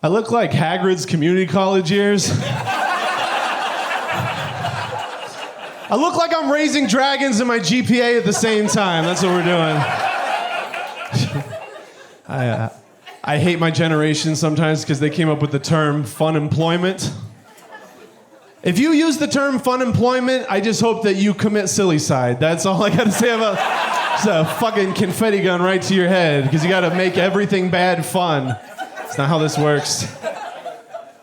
I look like Hagrid's community college years. I look like I'm raising dragons in my GPA at the same time. That's what we're doing. I hate my generation sometimes because they came up with the term fun employment. If you use the term fun employment, I just hope that you commit silly-cide. That's all I got to say about it's a fucking confetti gun right to your head because you got to make everything bad fun. It's not how this works.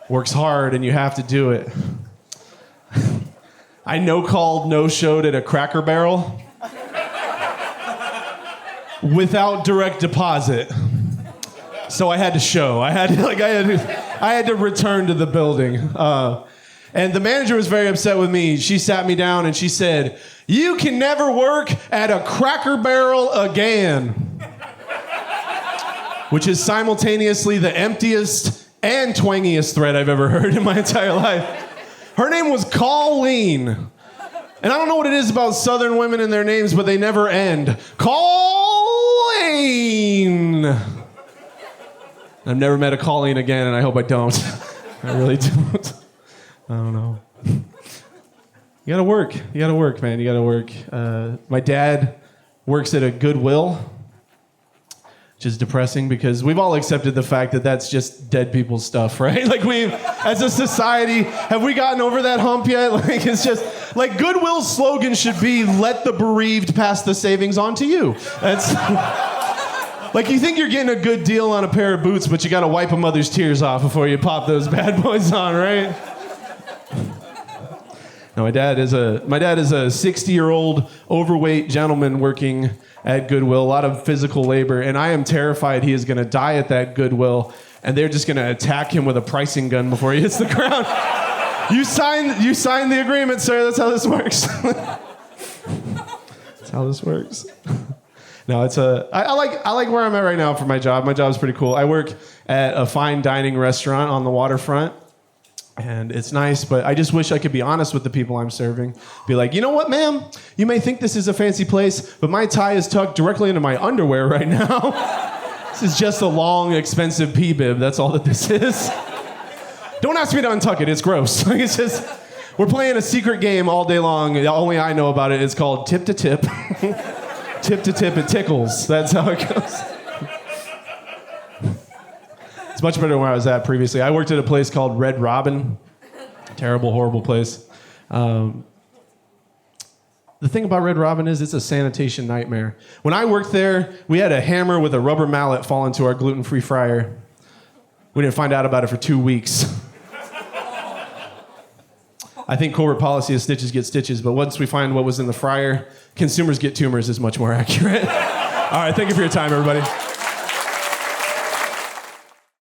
Works hard and you have to do it. I no-showed at a Cracker Barrel without direct deposit. So I had to show. I had to return to the building. And the manager was very upset with me. She sat me down and she said, "You can never work at a Cracker Barrel again." Which is simultaneously the emptiest and twangiest threat I've ever heard in my entire life. Her name was Colleen. And I don't know what it is about Southern women and their names, but they never end. Colleen! I've never met a Colleen again, and I hope I don't. I really don't. I don't know. You gotta work. You gotta work, man. You gotta work. My dad works at a Goodwill, which is depressing because we've all accepted the fact that that's just dead people's stuff, right? Like as a society, have we gotten over that hump yet? Like it's just, like Goodwill's slogan should be, "Let the bereaved pass the savings on to you." That's, like you think you're getting a good deal on a pair of boots, but you gotta wipe a mother's tears off before you pop those bad boys on, right? No, my dad is a 60-year-old overweight gentleman working at Goodwill, a lot of physical labor, and I am terrified he is going to die at that Goodwill, and they're just going to attack him with a pricing gun before he hits the ground. You signed the agreement, sir. That's how this works. That's how this works. No, I like where I'm at right now for my job. My job's pretty cool. I work at a fine dining restaurant on the waterfront. And it's nice, but I just wish I could be honest with the people I'm serving. Be like, "You know what, ma'am? You may think this is a fancy place, but my tie is tucked directly into my underwear right now. This is just a long, expensive pee-bib. That's all that this is. Don't ask me to untuck it. It's gross." Like, it's just, we're playing a secret game all day long. Only I know about it. It's called tip to tip. Tip to tip, it tickles. That's how it goes. It's much better than where I was at previously. I worked at a place called Red Robin. Terrible, horrible place. The thing about Red Robin is it's a sanitation nightmare. When I worked there, we had a hammer with a rubber mallet fall into our gluten-free fryer. We didn't find out about it for 2 weeks. I think corporate policy is stitches get stitches, but once we find what was in the fryer, consumers get tumors is much more accurate. All right, thank you for your time, everybody.